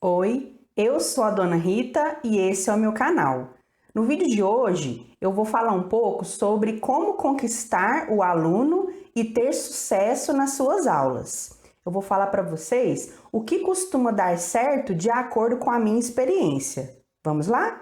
Oi, eu sou a Dona Rita e esse é o meu canal. No vídeo de hoje eu vou falar um pouco sobre como conquistar o aluno e ter sucesso nas suas aulas. Eu vou falar para vocês o que costuma dar certo de acordo com a minha experiência. Vamos lá?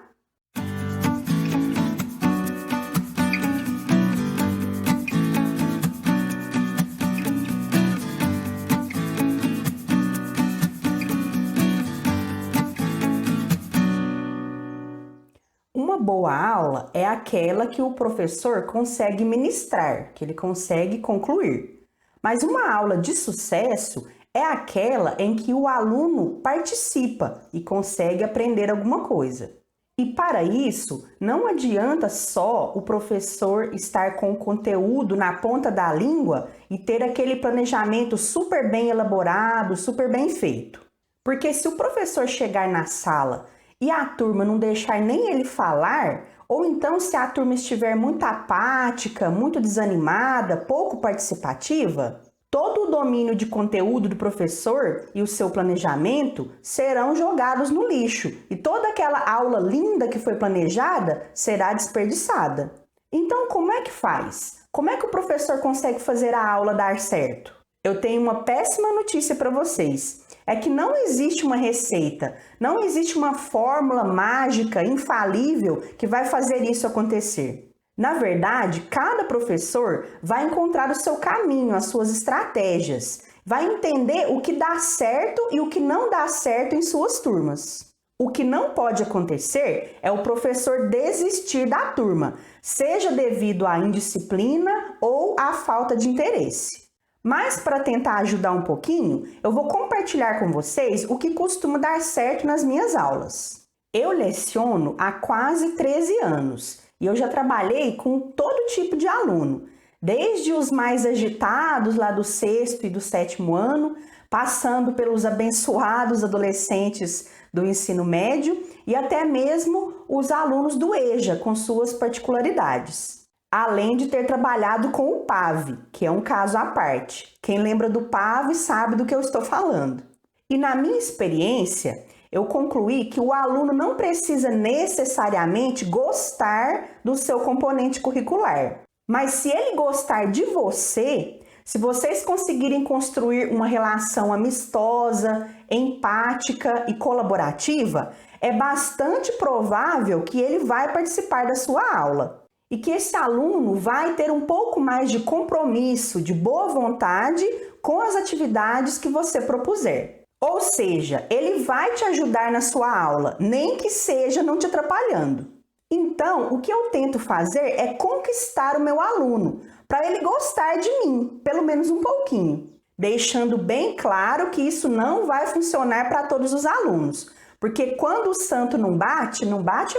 Uma boa aula é aquela que o professor consegue ministrar, que ele consegue concluir. Mas uma aula de sucesso é aquela em que o aluno participa e consegue aprender alguma coisa. E para isso, não adianta só o professor estar com o conteúdo na ponta da língua e ter aquele planejamento super bem elaborado, super bem feito. Porque se o professor chegar na sala e a turma não deixar nem ele falar, ou então se a turma estiver muito apática, muito desanimada, pouco participativa, todo o domínio de conteúdo do professor e o seu planejamento serão jogados no lixo e toda aquela aula linda que foi planejada será desperdiçada. Então, como é que faz? Como é que o professor consegue fazer a aula dar certo? Eu tenho uma péssima notícia para vocês. É que não existe uma receita, não existe uma fórmula mágica, infalível, que vai fazer isso acontecer. Na verdade, cada professor vai encontrar o seu caminho, as suas estratégias, vai entender o que dá certo e o que não dá certo em suas turmas. O que não pode acontecer é o professor desistir da turma, seja devido à indisciplina ou à falta de interesse. Mas para tentar ajudar um pouquinho, eu vou compartilhar com vocês o que costuma dar certo nas minhas aulas. Eu leciono há quase 13 anos e eu já trabalhei com todo tipo de aluno, desde os mais agitados lá do sexto e do sétimo ano, passando pelos abençoados adolescentes do ensino médio e até mesmo os alunos do EJA com suas particularidades. Além de ter trabalhado com o PAV, que é um caso à parte. Quem lembra do PAV sabe do que eu estou falando. E na minha experiência, eu concluí que o aluno não precisa necessariamente gostar do seu componente curricular. Mas se ele gostar de você, se vocês conseguirem construir uma relação amistosa, empática e colaborativa, é bastante provável que ele vai participar da sua aula. E que esse aluno vai ter um pouco mais de compromisso, de boa vontade com as atividades que você propuser. Ou seja, ele vai te ajudar na sua aula, nem que seja não te atrapalhando. Então, o que eu tento fazer é conquistar o meu aluno, para ele gostar de mim, pelo menos um pouquinho, deixando bem claro que isso não vai funcionar para todos os alunos, porque quando o santo não bate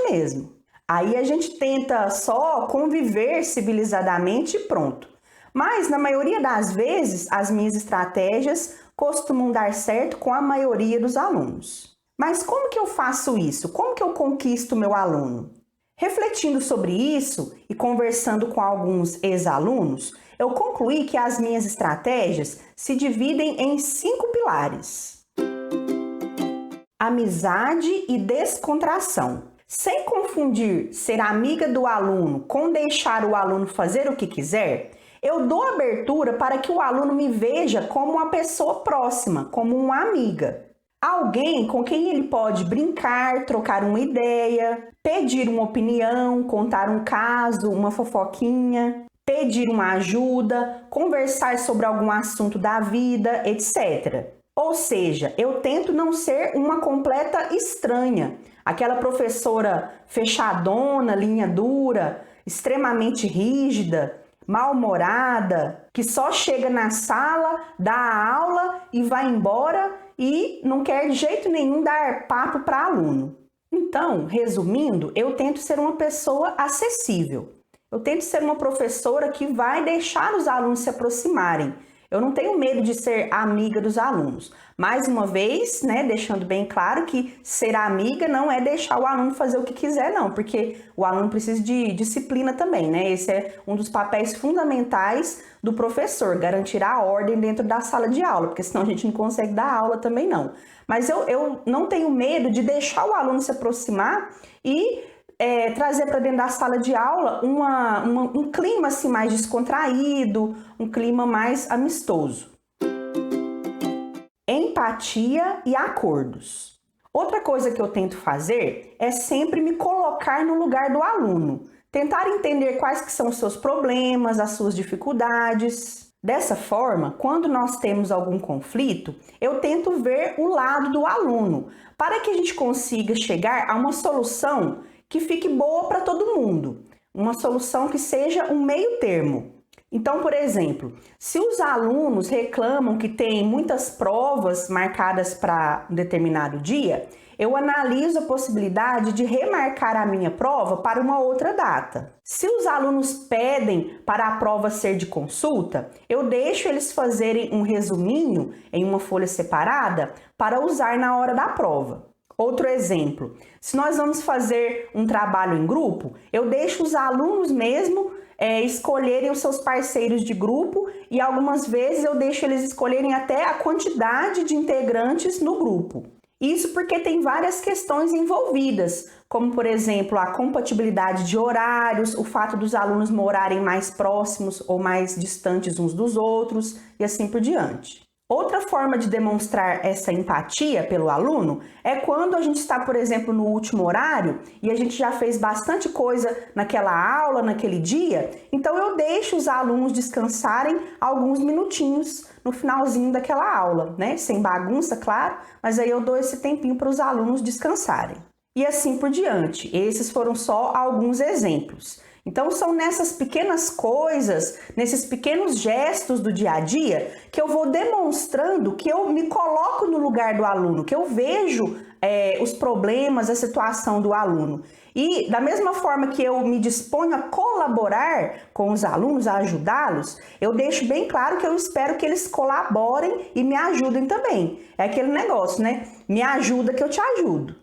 mesmo. Aí a gente tenta só conviver civilizadamente e pronto. Mas na maioria das vezes, as minhas estratégias costumam dar certo com a maioria dos alunos. Mas como que eu faço isso? Como que eu conquisto o meu aluno? Refletindo sobre isso e conversando com alguns ex-alunos, eu concluí que as minhas estratégias se dividem em 5 pilares: amizade e descontração. Sem confundir ser amiga do aluno com deixar o aluno fazer o que quiser, eu dou abertura para que o aluno me veja como uma pessoa próxima, como uma amiga. Alguém com quem ele pode brincar, trocar uma ideia, pedir uma opinião, contar um caso, uma fofoquinha, pedir uma ajuda, conversar sobre algum assunto da vida, etc. Ou seja, eu tento não ser uma completa estranha, aquela professora fechadona, linha dura, extremamente rígida, mal-humorada, que só chega na sala, dá a aula e vai embora e não quer de jeito nenhum dar papo para aluno. Então, resumindo, eu tento ser uma pessoa acessível. Eu tento ser uma professora que vai deixar os alunos se aproximarem. Eu não tenho medo de ser amiga dos alunos. Mais uma vez, né, deixando bem claro que ser amiga não é deixar o aluno fazer o que quiser, não, porque o aluno precisa de disciplina também, né? Esse é um dos papéis fundamentais do professor, garantir a ordem dentro da sala de aula, porque senão a gente não consegue dar aula também, não. Mas eu não tenho medo de deixar o aluno se aproximar e trazer para dentro da sala de aula um clima assim, mais descontraído, um clima mais amistoso. Empatia e acordos. Outra coisa que eu tento fazer é sempre me colocar no lugar do aluno, tentar entender quais que são os seus problemas, as suas dificuldades. Dessa forma, quando nós temos algum conflito, eu tento ver o lado do aluno, para que a gente consiga chegar a uma solução que fique boa para todo mundo, uma solução que seja um meio termo. Então, por exemplo, se os alunos reclamam que tem muitas provas marcadas para um determinado dia, eu analiso a possibilidade de remarcar a minha prova para uma outra data. Se os alunos pedem para a prova ser de consulta, eu deixo eles fazerem um resuminho em uma folha separada para usar na hora da prova. Outro exemplo, se nós vamos fazer um trabalho em grupo, eu deixo os alunos mesmo escolherem os seus parceiros de grupo e algumas vezes eu deixo eles escolherem até a quantidade de integrantes no grupo. Isso porque tem várias questões envolvidas, como por exemplo a compatibilidade de horários, o fato dos alunos morarem mais próximos ou mais distantes uns dos outros e assim por diante. Outra forma de demonstrar essa empatia pelo aluno é quando a gente está, por exemplo, no último horário e a gente já fez bastante coisa naquela aula, naquele dia, então eu deixo os alunos descansarem alguns minutinhos no finalzinho daquela aula, né? Sem bagunça, claro, mas aí eu dou esse tempinho para os alunos descansarem. E assim por diante. Esses foram só alguns exemplos. Então são nessas pequenas coisas, nesses pequenos gestos do dia a dia, que eu vou demonstrando que eu me coloco no lugar do aluno, que eu vejo os problemas, a situação do aluno. E da mesma forma que eu me disponho a colaborar com os alunos, a ajudá-los, eu deixo bem claro que eu espero que eles colaborem e me ajudem também. É aquele negócio, né? Me ajuda que eu te ajudo.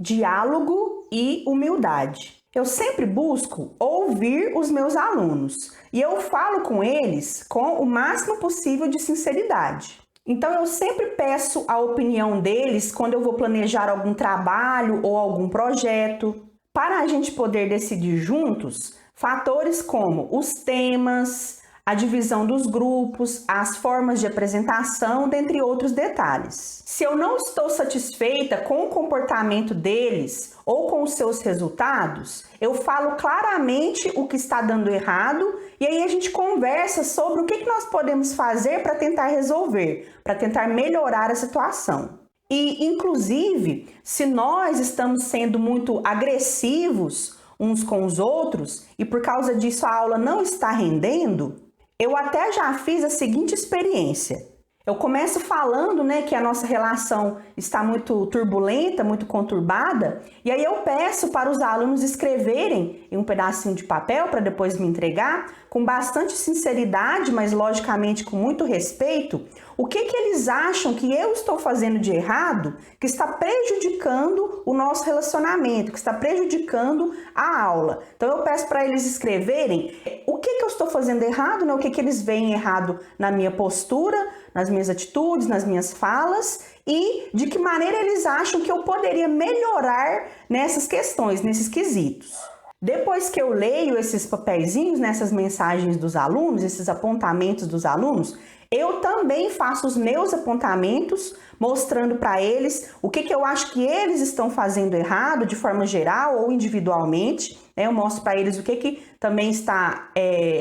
Diálogo e humildade. Eu sempre busco ouvir os meus alunos e eu falo com eles com o máximo possível de sinceridade. Então eu sempre peço a opinião deles quando eu vou planejar algum trabalho ou algum projeto, para a gente poder decidir juntos fatores como os temas, a divisão dos grupos, as formas de apresentação, dentre outros detalhes. Se eu não estou satisfeita com o comportamento deles ou com os seus resultados, eu falo claramente o que está dando errado e aí a gente conversa sobre o que nós podemos fazer para tentar resolver, para tentar melhorar a situação. E, inclusive, se nós estamos sendo muito agressivos uns com os outros e por causa disso a aula não está rendendo, eu até já fiz a seguinte experiência. Eu começo falando, né, que a nossa relação está muito turbulenta, muito conturbada, e aí eu peço para os alunos escreverem em um pedacinho de papel para depois me entregar, com bastante sinceridade, mas logicamente com muito respeito, o que eles acham que eu estou fazendo de errado, que está prejudicando o nosso relacionamento, que está prejudicando a aula. Então eu peço para eles escreverem o que eu estou fazendo errado, né, o que eles veem errado na minha postura, nas minhas atitudes, nas minhas falas e de que maneira eles acham que eu poderia melhorar nessas questões, nesses quesitos. Depois que eu leio esses papeizinhos, nessas mensagens dos alunos, esses apontamentos dos alunos, eu também faço os meus apontamentos, mostrando para eles o que eu acho que eles estão fazendo errado, de forma geral ou individualmente. Eu mostro para eles o que também está,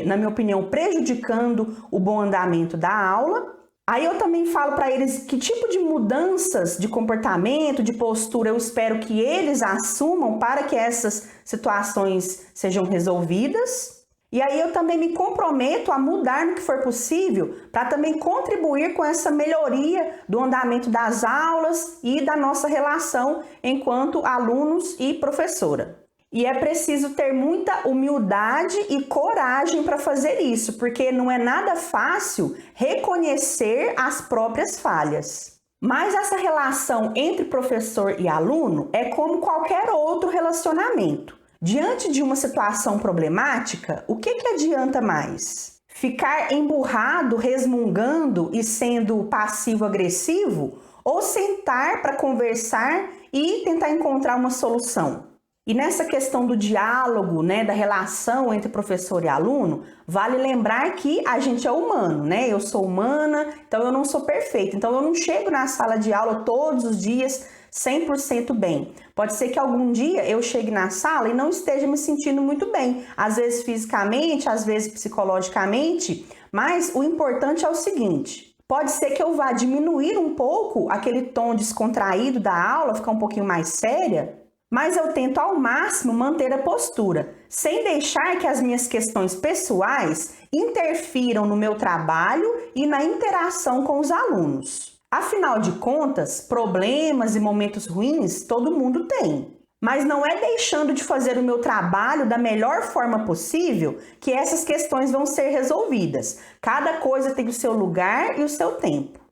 na minha opinião, prejudicando o bom andamento da aula. Aí eu também falo para eles que tipo de mudanças de comportamento, de postura eu espero que eles assumam para que essas situações sejam resolvidas. E aí eu também me comprometo a mudar no que for possível para também contribuir com essa melhoria do andamento das aulas e da nossa relação enquanto alunos e professora. E é preciso ter muita humildade e coragem para fazer isso, porque não é nada fácil reconhecer as próprias falhas. Mas essa relação entre professor e aluno é como qualquer outro relacionamento. Diante de uma situação problemática, o que adianta mais? Ficar emburrado, resmungando e sendo passivo-agressivo? Ou sentar para conversar e tentar encontrar uma solução? E nessa questão do diálogo, da relação entre professor e aluno, vale lembrar que a gente é humano, Eu sou humana, então eu não sou perfeita. Então eu não chego na sala de aula todos os dias 100% bem. Pode ser que algum dia eu chegue na sala e não esteja me sentindo muito bem. Às vezes fisicamente, às vezes psicologicamente, mas o importante é o seguinte: pode ser que eu vá diminuir um pouco aquele tom descontraído da aula, ficar um pouquinho mais séria, mas eu tento ao máximo manter a postura, sem deixar que as minhas questões pessoais interfiram no meu trabalho e na interação com os alunos. Afinal de contas, problemas e momentos ruins todo mundo tem. Mas não é deixando de fazer o meu trabalho da melhor forma possível que essas questões vão ser resolvidas. Cada coisa tem o seu lugar e o seu tempo.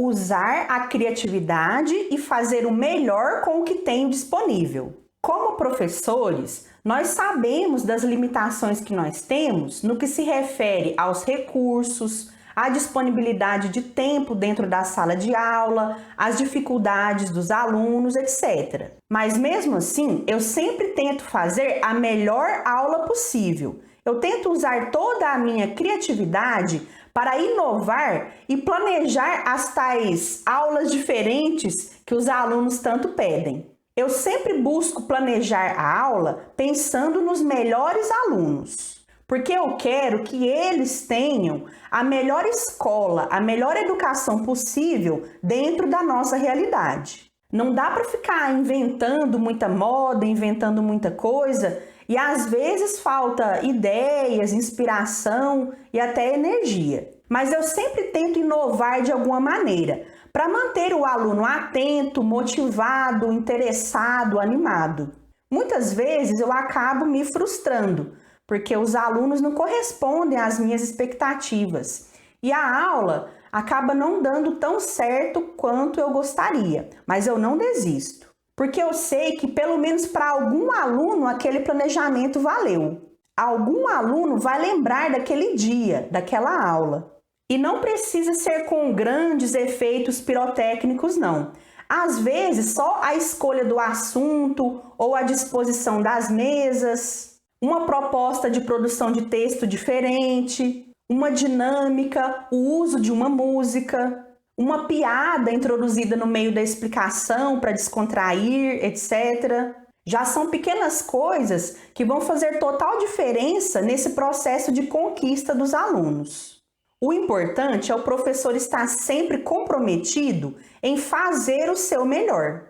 Usar a criatividade e fazer o melhor com o que tenho disponível. Como professores, nós sabemos das limitações que nós temos no que se refere aos recursos, à disponibilidade de tempo dentro da sala de aula, às dificuldades dos alunos, etc. Mas mesmo assim, eu sempre tento fazer a melhor aula possível. Eu tento usar toda a minha criatividade para inovar e planejar as tais aulas diferentes que os alunos tanto pedem. Eu sempre busco planejar a aula pensando nos melhores alunos, porque eu quero que eles tenham a melhor escola, a melhor educação possível dentro da nossa realidade. Não dá para ficar inventando muita moda, inventando muita coisa, e às vezes falta ideias, inspiração e até energia. Mas eu sempre tento inovar de alguma maneira, para manter o aluno atento, motivado, interessado, animado. Muitas vezes eu acabo me frustrando, porque os alunos não correspondem às minhas expectativas. E a aula acaba não dando tão certo quanto eu gostaria, mas eu não desisto. Porque eu sei que pelo menos para algum aluno aquele planejamento valeu. Algum aluno vai lembrar daquele dia, daquela aula. E não precisa ser com grandes efeitos pirotécnicos, não. Às vezes, só a escolha do assunto ou a disposição das mesas, uma proposta de produção de texto diferente, uma dinâmica, o uso de uma música, uma piada introduzida no meio da explicação para descontrair, etc. Já são pequenas coisas que vão fazer total diferença nesse processo de conquista dos alunos. O importante é o professor estar sempre comprometido em fazer o seu melhor.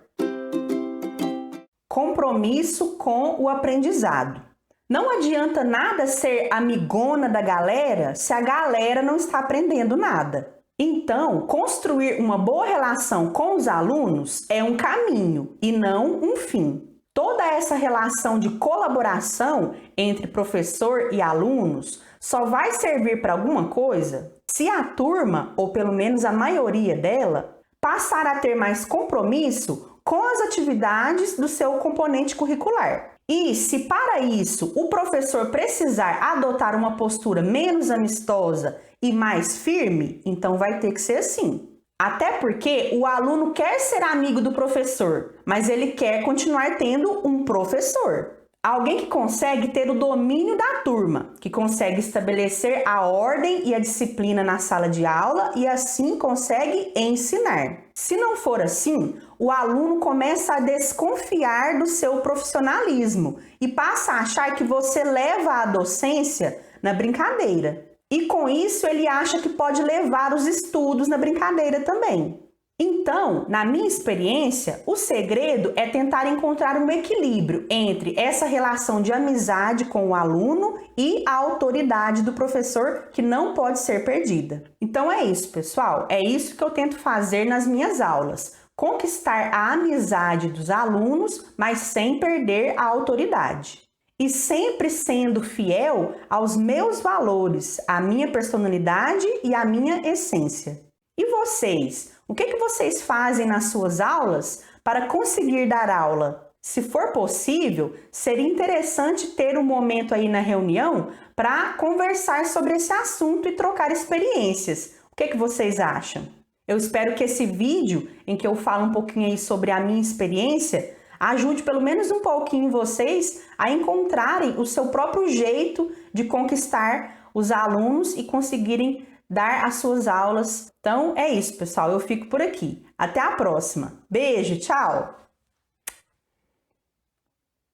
Compromisso com o aprendizado. Não adianta nada ser amigona da galera se a galera não está aprendendo nada. Então, construir uma boa relação com os alunos é um caminho e não um fim. Toda essa relação de colaboração entre professor e alunos só vai servir para alguma coisa se a turma, ou pelo menos a maioria dela, passar a ter mais compromisso com as atividades do seu componente curricular. E se para isso o professor precisar adotar uma postura menos amistosa e mais firme, então vai ter que ser assim. Até porque o aluno quer ser amigo do professor, mas ele quer continuar tendo um professor. Alguém que consegue ter o domínio da turma, que consegue estabelecer a ordem e a disciplina na sala de aula e assim consegue ensinar. Se não for assim, o aluno começa a desconfiar do seu profissionalismo e passa a achar que você leva a docência na brincadeira. E com isso ele acha que pode levar os estudos na brincadeira também. Então, na minha experiência, o segredo é tentar encontrar um equilíbrio entre essa relação de amizade com o aluno e a autoridade do professor, que não pode ser perdida. Então é isso, pessoal. É isso que eu tento fazer nas minhas aulas. conquistar a amizade dos alunos, mas sem perder a autoridade. E sempre sendo fiel aos meus valores, à minha personalidade e à minha essência. E vocês? O que vocês fazem nas suas aulas para conseguir dar aula? Se for possível, seria interessante ter um momento aí na reunião para conversar sobre esse assunto e trocar experiências. O que vocês acham? Eu espero que esse vídeo, em que eu falo um pouquinho aí sobre a minha experiência, ajude pelo menos um pouquinho vocês a encontrarem o seu próprio jeito de conquistar os alunos e conseguirem dar as suas aulas. Então é isso, pessoal. Eu fico por aqui. Até a próxima. Beijo, tchau!